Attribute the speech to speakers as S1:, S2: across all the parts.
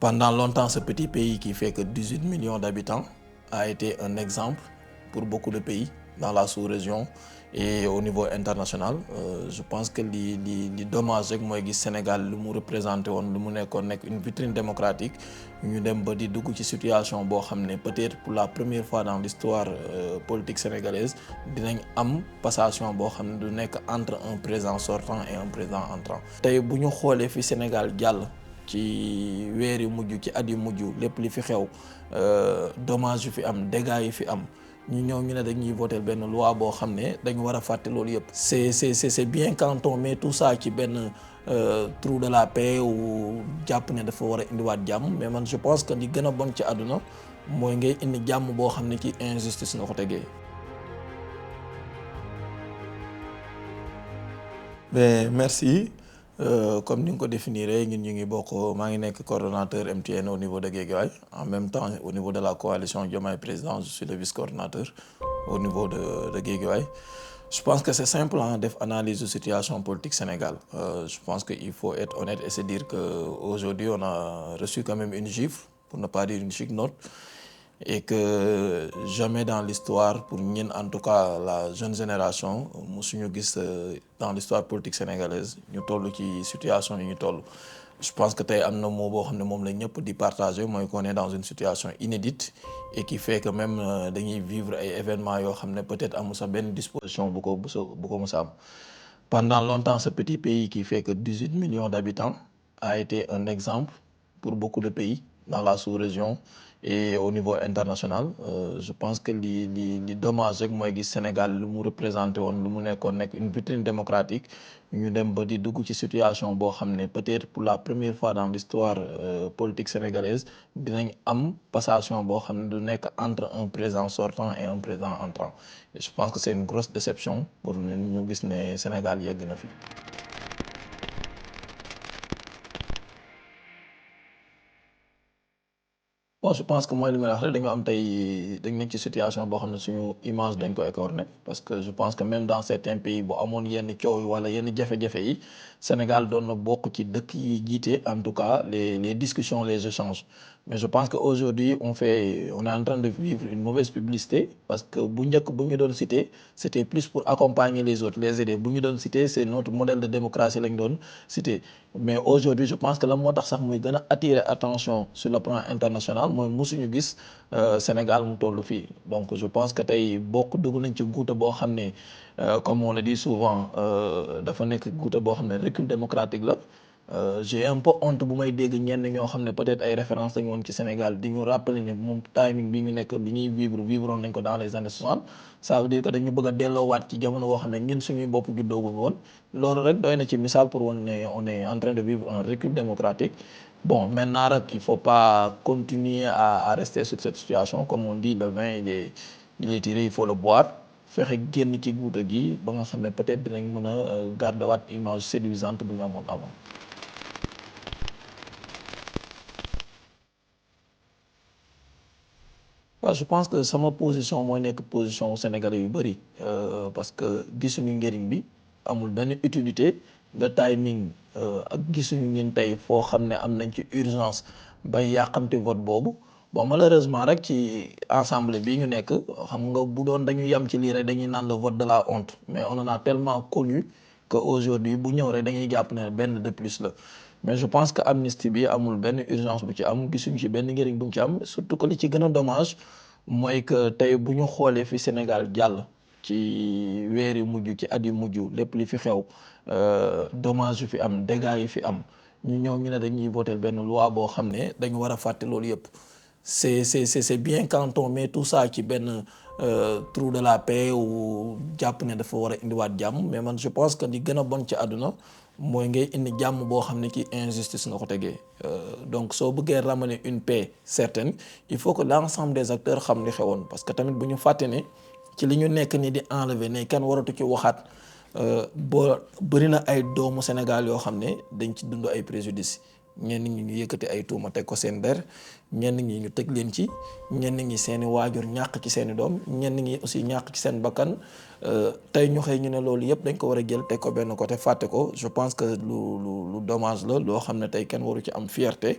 S1: Pendant longtemps, ce petit pays qui fait que 18 millions d'habitants a été un exemple pour beaucoup de pays dans la sous-région et au niveau international. Je pense que li dommage rek mooy gis Sénégal lu mu représenté woon lu mu nekkoon nekk une vitrine démocratique ñu dem ba di dugg ci situation boo xam ne peut-être pour la première fois dans l'histoire politique sénégalaise dinañ am passation boo xam ne du nekk entre un président sortant et un président entrant. tey bu ñu xoolee fi Sénégal jàll ci weer yu mujj ci at yu mujj lépp li fi xew dommage yu fi am dégâts yi fi am ñu ñëw ñu ne dañuy voter benn loi boo xam ne dañu war a fàtte loolu yëpp. c'est bien quand on met tout ça ci benn trou de la paix ou jàpp ne dafa war a indiwaat jàmm mais man je pense que li gën a bon ci àdduna mooy ngay indi jàmm boo xam ne ci injustice nga ko tegee. mais merci. Comme ni nga ko définir ñun ñu ngi bokk maa ngi nekk coordonnateur MTN au niveau de Guédiawaye en même temps au niveau de la coalition Diomaye Président je suis le vice-coordonnateur au niveau de Guédiawaye. Je pense que c'est simple def analyse de situation politique Sénégal. Je pense que il faut être honnête et se dire que aujourd'hui on a reçu quand même une gifle pour ne pas dire une chic note et que jamais dans l'histoire pour ñun en tout cas la jeune génération musuñu gis dans l'histoire politique sénégalaise ñu toll ci situation yi ñu toll. Je pense que tey am na moo boo xam ne moom la ñëpp di partager mooy qu'on est dans une situation inédite et qui fait que même dañuy vivre ay événements yoo xam ne peut-être amul sa benn disposition bu ko mës a am. Pendant longtemps ce petit pays qui fait que 18 millions d'habitants a été un exemple pour beaucoup de pays dans la sous-région et au niveau international. Je pense que li dommage rek mooy gis Sénégal lu mu représenté woon lu mu nekkoon nekk une vitrine démocratique ñu dem ba di dugg ci situation boo xam ne peut-être pour la première fois dans l'histoire politique sénégalaise dinañ am passation boo xam ne du nekk entre un président sortant et un président entrant. Et je pense que c'est une grosse déception pour ñu gis ne Sénégal yegg na fi. Bon je pense que mooy li may wax rek dañu am tey dañ nekk ci situation boo xam ne suñu image dañ ko écorné parce que je pense que même dans certains pays bu amoon yenn coow wala yenn jafe-jafe yi Sénégal doon na bokk ci dëkk yi jiite en tout cas les discussions les échanges. Mais je pense que aujourd'hui on est en train de vivre une mauvaise publicité parce que bu njëkk bu ñu doon citer c'était plus pour accompagner les autres les aider bu ñu doon citer c'est notre modèle de démocratie lañ doon citer. Mais aujourd'hui je pense que la moo tax sax muy gën a attirer attention sur le plan international mooy musuñu gis Sénégal mu toll fii. Donc je pense que tey bokk dugg nañ ci guuta boo xam ne comme on le dit souvent dafa nekk guuta boo xam ne recul démocratique la. J'ai un peu honte bu may dégg ñenn ñoo xam ne peut-être ay références lañu woon ci Sénégal di ñu rappeler ne moom timing bi ñu nekk bi ñuy vivre nañ ko dans les années 60. Ça veut dire que dañu bëgg a delloowaat ci jamono boo xam ne ñun suñuy bopp juddoogul woon loolu rek doy na ci misaal pour wane ne on est en train de vivre un recul démocratique. Bon maintenant rek il faut pas continuer à rester sur cette situation comme on dit le vin il est tiré il faut le boire fexe génn ci guuta gi ba nga xam ne peut-être dinañ mën a garder waat image séduisante bu ñu amoon avant. waaw je pense que sama position mooy nekk position sénégalais yu bëri parce que gisuñu njëriñ bi amul benn utilité le timing ak gisuñu ñun tey foo xam ne am nañ ci urgence bay yàqamti vote boobu bon malheureusement rek ci assemblée bii ñu nekk xam nga bu doon dañu yem ci lii rek dañuy naan le vote de la honte mais on en a tellement connu que aujourd'hui bu ñëw rek dañuy jàpp ne benn de plus la. Mais je pense que amnistie bi amul benn urgence bu ci am gisuñu ci benn njëriñ bu ci am surtout que li ci gën a dommage mooy que tey bu ñu xoolee fi Sénégal jàll ci weer yu mujj ci at yu mujj lépp li fi xew dommage yu fi am dégâts yi fi am ñu ñëw ñu ne dañuy voter benn loi boo xam ne dañu war a fàtte loolu yëpp. C'est bien quand on met tout ça ci benn trou de la paix ou jàpp ne dafa war a indiwaat jàmm mais man je pense que li gën a bon ci àdduna mooy ngay indi jàmm boo xam ne ci injustice nga ko tegee. Donc soo bëggee ramener une paix certaine il faut que l'ensemble des acteurs xam li xewoon parce que tamit bu ñu fàtte ne ci li ñu nekk ni di enlever ne kenn waratu ci waxaat boo bëri na ay doomu Sénégal yoo xam ne dañ ci dund ay préjudice ñenn ñi ñu yëkkati ay tuuma teg ko seen der, ñenn ñi ñu teg leen ci, ñenn ñi seeni waajur ñàkk ci seeni doom, ñenn ñi aussi ñàkk ci seen bakkan. Tey ñu xëy ñu ne loolu yëpp dañ ko war a jël teg ko benn côté fàtte ko. Je pense que lu dommage la loo xam ne tey kenn waru ci am fierté.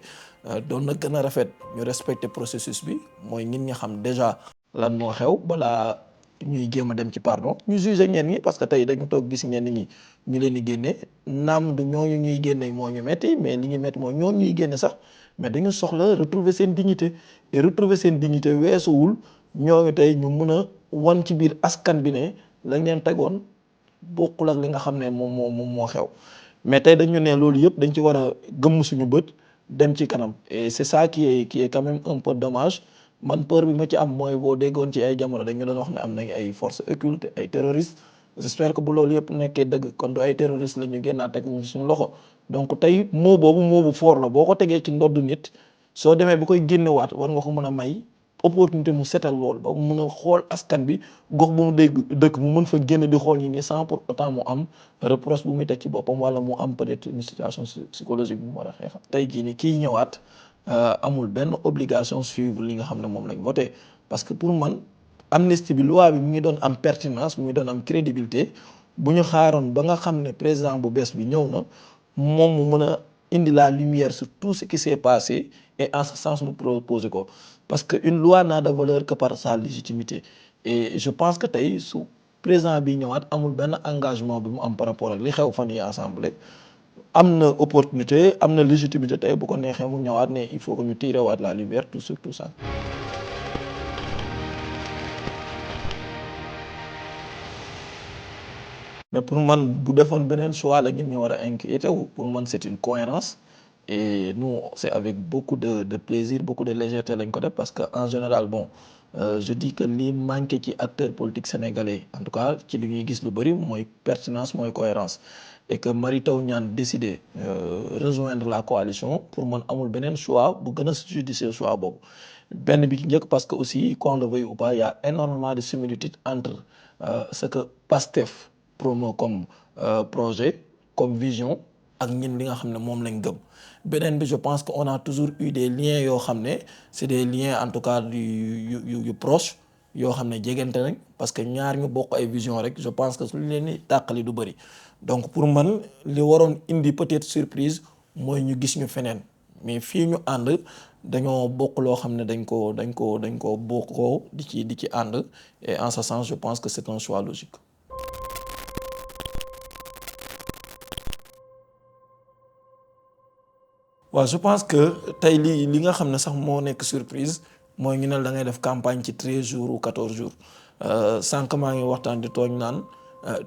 S1: Doon na gën a rafet ñu respecter processus bi, mooy nit ñi xam déjà lan moo xew balaa ñuy jéem a dem ci pardon. ñu juger ñenn ñi parce que tey dañu toog gis ñenn ñi ñu leen di génne, naam du ñooñu ñuy génne moo ñu metti, mais li ñu metti mooy ñooñu ñuy génne sax mais dañu soxla retrouver seen dignité. Et retrouver seen dignité weesuwul ñooñu tey ñu mun a wan ci biir askan bi ne lañ leen tegoon bokkul ak li nga xam ne moom moo xew. Mais tey dañu ne loolu yëpp dañ ci war a gëmm suñu bët dem ci kanam. Et c'est ça qui est quand même un peu dommage. Man peur bi ma ci am mooy boo déggoon ci ay jamono dañu doon wax ne am nañ ay forces occultes ay terroristes. J'espère que bu loolu yëpp nekkee dëgg kon du ay terroristes la ñu génnaat teg suñu loxo. Donc tey moo bu fort la boo ko tegee ci ndoddu nit soo demee ba koy génnewaat war nga ko mën a may opportunité mu setal lool ba mu mën a xool askan bi gox bu mu dégg dëkk mu mën fa génn di xool ñi ni sans pour autant mu am reproche bu muy teg ci boppam wala mu am peut-être une situation psychologique bu mu war a xeexam. Tey jii ni kii ñëwaat amul benn obligation suivre li nga xam ne moom lañ voté parce que pour man amnistie bi loi bi mu ngi doon am pertinence mu ngi doon am crédibilité bu ñu xaaroon ba nga xam ne président bu bees bi ñëw na moom mu mën a indi la lumière sur tout ce qui s'est passé et en ce sens mu proposer ko parce que une loi n'a de valeur que par sa légitimité. Et je pense que tey su président bi ñëwaat amul benn engagement bi mu am par rapport ak li xew fan yi assemblée am na opportunité am na légitimité tey bu ko neexee mu ñëwaat ne il faut que ñu tirer waat la lumière tout ça. Mais pour man bu defoon beneen choix la ñun ñu war a inquiéter wu. Pour man c'est une cohérence et nous c'est avec beaucoup de plaisir beaucoup de légèreté lañ ko def parce que en général bon je dis que li manqué ci acteur politique sénégalais en tout cas ci li ñuy gis lu bëri mooy pertinence mooy cohérence et que Mary Teuw Niane décidé rejoindre la coalition pour man amul beneen choix bu gën a judicieux choix boobu. Benn bi njëkk parce que aussi qu'on le veuille ou pas il y a énormément de similitudes entre ce que PASTEF promo comme projet comme vision ak ñun li nga xam ne moom lañ gëm. Beneen bi je pense que on a toujours eu des liens yoo xam ne c'est des liens en tout cas yu proche yoo xam ne jegante nañ parce que ñaar ñu bokk ay vision rek je pense que suñu leen di tàqali du bëri. Donc pour man li waroon indi peut-être surprise mooy ñu gis ñu feneen mais fii ñu ànd dañoo bokk loo xam ne dañ ko bokkoo di ci ànd et en ce sens je pense que c'est un choix logique. waaw je pense que tey li nga xam ne sax moo nekk surprise mooy ñu ne da ngay def campagne ci 13 jours ou 14 jours sànq maa ngi waxtaan di tooñ naan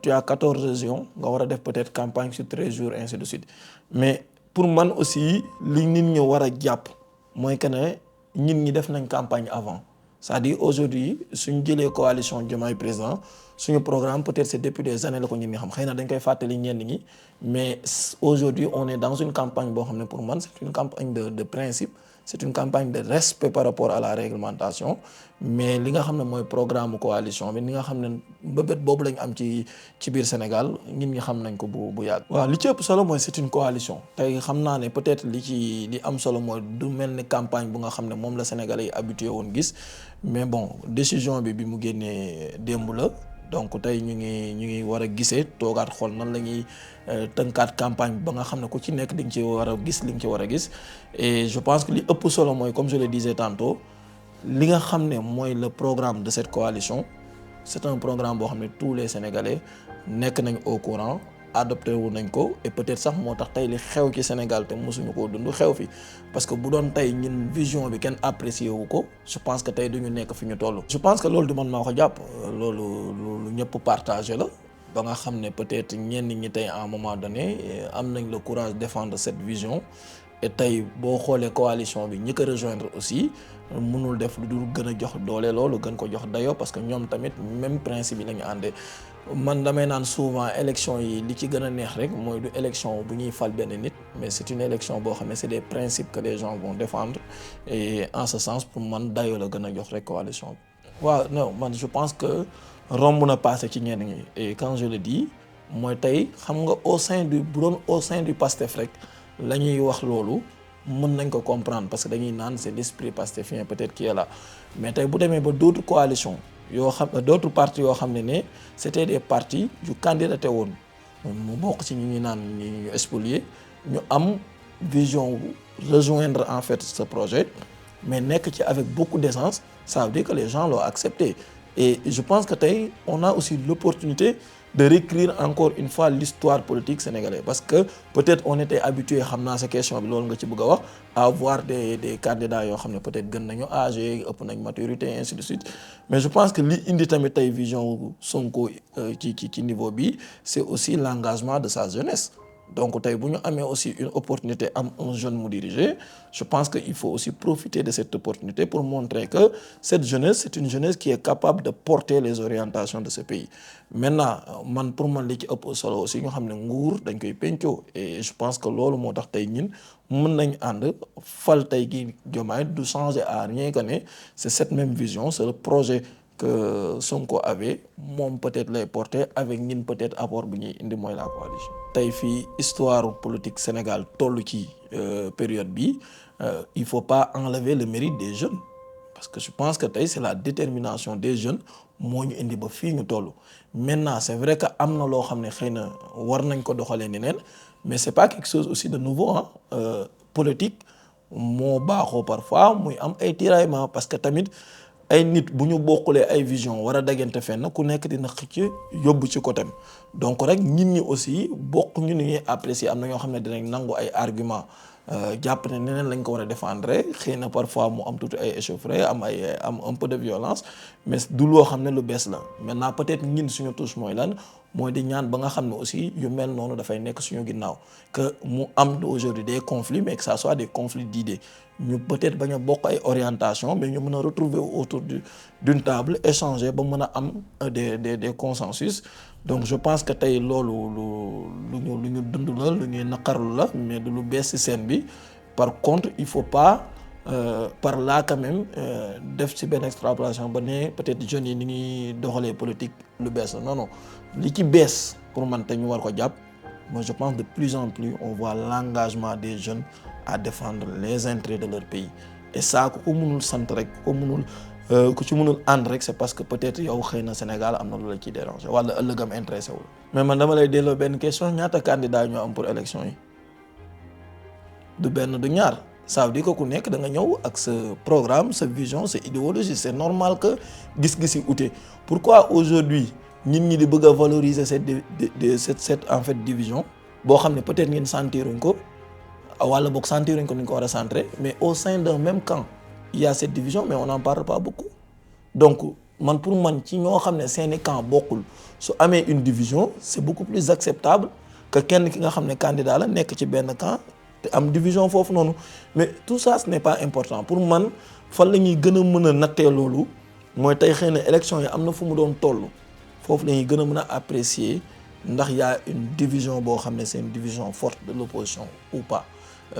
S1: tu as 14 régions nga war a def peut-être campagne sur 13 jours ainsi de suite mais pour man aussi li nit ñi war a jàpp mooy que ne nit ñi def nañ campagne avant c'est-à-dire aujourd'hui suñ jëlee coalition Diomaye président suñu programme peut-être c'est depuis des années la ko nit ñi xam xëy na dañ koy fàttali ñenn ñi mais aujourd'hui on est dans une campagne boo xam ne pour man c'est une campagne de principe c'est une campagne de respect par rapport à la réglementation mais li nga xam ne mooy programme coalition bi li nga xam ne mbëbët boobu lañ am ci biir Sénégal nit ñi xam nañ ko bu yàgg. waaw li ci ëpp solo mooy c'est une coalition tey xam naa ne peut-être li am solo mooy du mel ni campagne bu nga xam ne moom la Sénégalais yi habitué woon gis mais bon décision bi mu génnee démb la. Donc tey ñu ngi war a gisee toogaat xool nan la ñuy tënkaat campagne ba nga xam ne ku ci nekk di nga ci war a gis li nga ci war a gis et je pense que li ëpp solo mooy comme je le disais tantôt li nga xam ne mooy le programme de cette coalition c'est un programme boo xam ne tous les Sénégalais nekk nañ au courant adopté wu nañ ko et peut-être sax moo tax tey li xew ci Sénégal te mosuñu koo dund xew fi parce que bu doon tey ñun vision bi kenn apprécié wu ko je pense que tey duñu nekk fi ñu toll. je pense que loolu du man maa ko jàpp loolu ñëpp partagé la ba nga xam ne peut-être ñenn ñi tey à un moment donné am nañ le courage de défendre cette vision et tey boo xoolee coalition bi ñi ko rejoindre aussi mënul def lu dul gën a jox doole loolu gën ko jox dayoo parce que ñoom tamit même principe yi la ñu àndee. Man damay naan souvent élection yi li ci gën a neex rek mooy du élection bu ñuy fal benn nit mais c'est une élection boo xam ne c'est des principes que les gens vont défendre et en ce sens pour man dayoo la gën a jox rek coalition bi. waaw non man je pense que romb na passé ci ñenn ñi et quand je le dis mooy tey xam nga bu doon au sein du PASTEF rek la ñuy wax loolu mën nañ ko comprendre parce que dañuy naan c'est l'esprit pastefien peut-être qui est là mais tey bu demee ba d'autres coalitions yoo xam d'autres partis yoo xam ne c'était des partis yu candidaté woon mu bokk ci ñi ñuy naan ñu spolier ñu am vision rejoindre en fait ce projet mais nekk ci avec beaucoup d'essence, ça veut dire que les gens l'ont accepté. Et je pense que on a aussi l'opportunité de réécrire encore une fois l'histoire politique sénégalaise. Parce que peut-être on était habitué à cette question à avoir des candidats qui peut-être plus âgés, plus maturité, et ainsi de suite. Mais je pense que l'indi vision Sonko qui niveau B, c'est aussi l'engagement de sa jeunesse. Donc, si nous avons aussi une opportunité à un jeune nous diriger, je pense qu'il faut aussi profiter de cette opportunité pour montrer que cette jeunesse, c'est une jeunesse qui est capable de porter les orientations de ce pays. Maintenant, pour moi, ce qui est solo aussi, nous avons ngour, dañ koy pencho, et je pense que lolu motax tay ñin mën nañ and fal tay gi Diomaye du changer à rien que c'est cette même vision, c'est le projet que Sonko avait, mom peut-être les porter avec ñin peut-être apport bi ñi indi moy la coalition. Tay fi histoire politique Sénégal tollu ci période bi, il faut pas enlever le mérite des jeunes parce que je pense que c'est la détermination des jeunes moo ñu indi ba fii ñu toll. Maintenant c'est vrai que am na loo xam ne xëy na war nañ ko doxalee neneen mais c'est pas quelque chose aussi de nouveau hein. Politique moo baaxoo parfois muy am ay tiraillements parce que tamit ay nit bu ñu bokkulee ay vision war a dagante fenn ku nekk dina xëcc yóbbu ci côté donc rek nit ñi aussi bokk ñu ni ñuy apprécier am na ñoo xam ne dinañ nangu ay arguments jàpp ne neneen lañ ko war a défendre xëy na parfois mu am tuuti ay échauffourées am un peu de violence mais du loo xam ne lu bees la maintenant peut-être ñin suñu touche mooy lan mooy di ñaan ba nga xam ne aussi yu mel noonu dafay nekk suñu ginnaaw que mu am aujourd'hui des conflits mais que ça soit des conflits d'idées ñu peut-être bañ a bokk ay orientation mais ñu mën a retrouver autour d'une table échanger ba mën a am des consensus. Donc je pense que tey loolu lu ñu dund la lu ñuy naqarlu la mais du lu bees ci scène bi. Par contre il faut pas par là quand même def ci benn extrapolation ba ne peut-être jeunes yi ni ñuy doxalee politique lu bees la non li ci bees pour man te ñu war ko jàpp. Moi je pense de plus en plus on voit l'engagement des jeunes à défendre les intérêts de leur pays et ça ku ko mënul sant rek ku ko mënul ku ci mënul ànd rek c'est parce que peut-être yow xëy na Sénégal am na lu la ciy déranger wala ëllëgam intéressé wul. Mais man dama lay delloo benn question ñaata candidat ñoo am pour élection yi du benn du ñaar ça veut dire que ku nekk da nga ñëw ak sa programme sa vision sa idéologie c'est normal que gis-gis yi ute. Pourquoi aujourd'hui nit ñi di bëgg a valoriser cette en fait division boo xam ne peut-être ngeen sentiruñ ko wala boog sentiruñ ko ni ñu ko war a centrer mais au sein d'un même camp il y a cette division mais on n'en parle pas beaucoup. Donc man pour man ci ñoo xam ne seeni camp bokkul su amee une division c'est beaucoup plus acceptable que kenn ki nga xam ne candidat la nekk ci benn camp te am division foofu noonu. Mais tout ça ce n'est pas important pour man fan la ñuy gën a mën a nattee loolu mooy tey xëy na élection yi am na fu mu doon toll foofu la ñuy gën a mën a apprécier ndax y a une division boo xam ne c'est une division forte de l'opposition ou pas.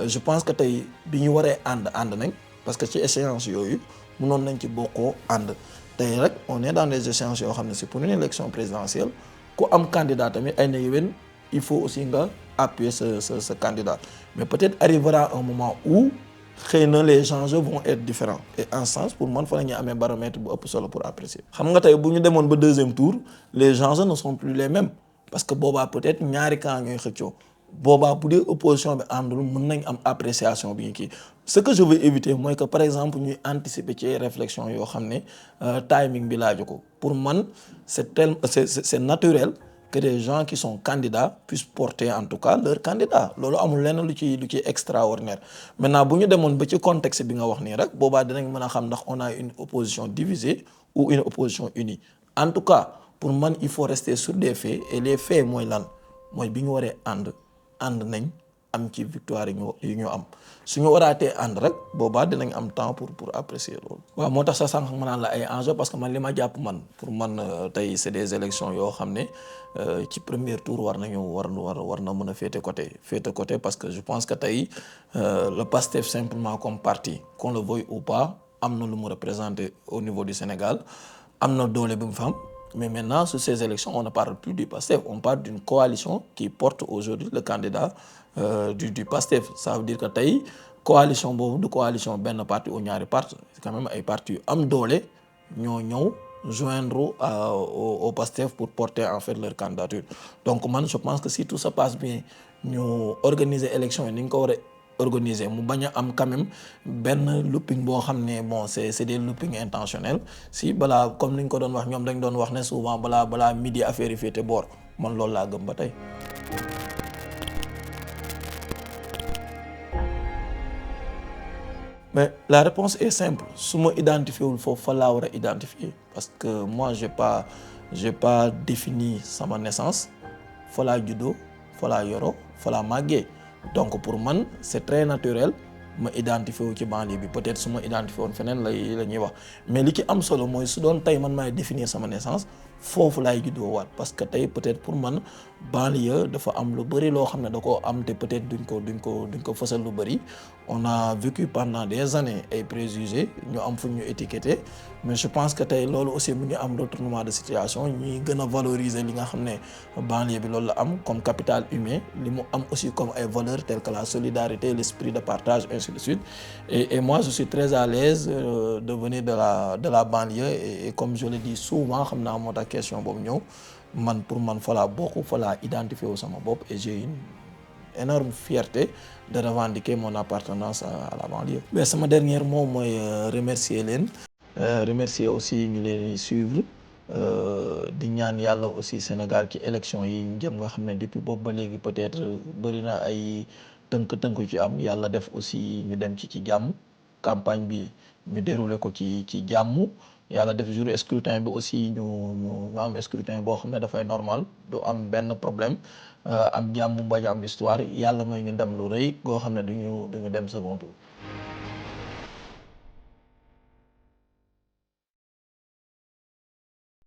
S1: Je pense que tey bi ñu waree ànd nañ parce que ci échéance yooyu mënoon nañ ci bokkoo ànd tey rek on est dans des échéances yoo xam ne c'est pour une élection présidentielle ku am candidat tamit ay na yéwén il faut aussi nga appuyer ce candidat mais peut-être arrivera un moment où xëy na les enjeux vont être différents et en sens pour man fa la ñuy amee baromètre bu ëpp solo pour apprécier. Xam nga tey bu ñu demoon ba deuxième tour les enjeux ne sont plus les mêmes parce que boobaa peut-être ñaari camp ñooy xëccoo boobaa bu dee opposition bi àndul mën nañ am appréciation bi ñu kii. Ce que je veux éviter mooy que par exemple ñuy anticiper ci réflexion yoo xam ne timing bi laaju ko pour man c'est naturel que des gens qui sont candidats puissent porter en tout cas leur candidat loolu amul lenn lu ci extraordinaire. Maintenant bu ñu demoon ba ci contexte bi nga wax nii rek boobaa dinañ mën a xam ndax on a une opposition divisée ou une opposition unie. En tout cas pour man il faut rester sur des faits et les faits mooy lan mooy bi ñu waree ànd nañ am ci victoire yi ñu am suñu waraatee ànd rek boobaa dinañ am temps pour apprécier loolu. Waaw moo tax sa sànq ma naan la ay enjeux parce que man li ma jàpp man pour man tey c'est des élections yoo xam ne ci premier tour war na mën a féete côté parce que je pense que tey le PASTEF simplement comme parti qu'on le veuille ou pas am na lu mu représenter au niveau du Sénégal am na doole bi mu fa am. Mais maintenant, sur ces élections, on ne parle plus du PASTEF, on parle d'une coalition qui porte aujourd'hui le candidat du PASTEF. Ça veut dire que tey coalition boobu du coalition benn parti ou ñaari parti c'est quand même ay parti yu am doole ñoo ñëw joindre au PASTEF pour porter en fait leur candidature. Donc man je pense que si tout se passe bien ñu organiser élection yi ni nga ko war a organiser mu bañ a am quand même benn looping boo xam ne bon c'est des looping intentionnels si balaa comme ni ñu ko doon wax ñoom dañ doon wax ne souvent balaa midi affaire yi féete boor man loolu laa gëm ba tey. Mais la réponse est simple su ma identifié wul foofu fa laa war a identifier parce que moi j'ai pas défini sama naissance fa laa juddoo fa laa yoroo fa laa màggee donc pour man c'est très naturel ma identifié wu ci banlieue bi peut-être su ma identifié woon feneen la ñuy wax mais li ci am solo mooy su doon tey man maay définir sama naissance foofu laay juddoo waat parce que tey peut-être pour man banlieue dafa am lu bëri loo xam ne da koo am te peut-être duñ ko fësal lu bëri on a vécu pendant des années ay préjugés ñu am fu ñu étiqueté mais je pense que tey loolu aussi mu ngi am retournement de situation ñuy gën a valoriser li nga xam ne banlieue bi loolu la am comme capital humain li mu am aussi comme ay valeurs telles que la solidarité l'esprit de partage ainsi de suite et moi je suis très à l'aise de venir de la banlieue et comme je le dis souvent xam naa moo tax question boobu ñëw man pour man fa laa bokk fa laa identifié wu sama bopp et j'ai une énorme fierté de revendiquer mon appartenance à la banlieue. mais sama dernier mot mooy remercier leen remercier aussi ñu leen suivre di ñaan yàlla aussi Sénégal ci élection yi jëm nga xam ne depuis boobu ba léegi peut-être bëri na ay tënk-tënk ci am yàlla def aussi ñu dem ci jàmm campagne bi ñu dérouler ko ci jàmm yàlla def jour scrutin bi aussi ñu am scrutin boo xam ne dafay normal du am benn problème am jàmm bañ am histoire yàlla may ñu dem lu rëy goo xam ne duñu dem second tour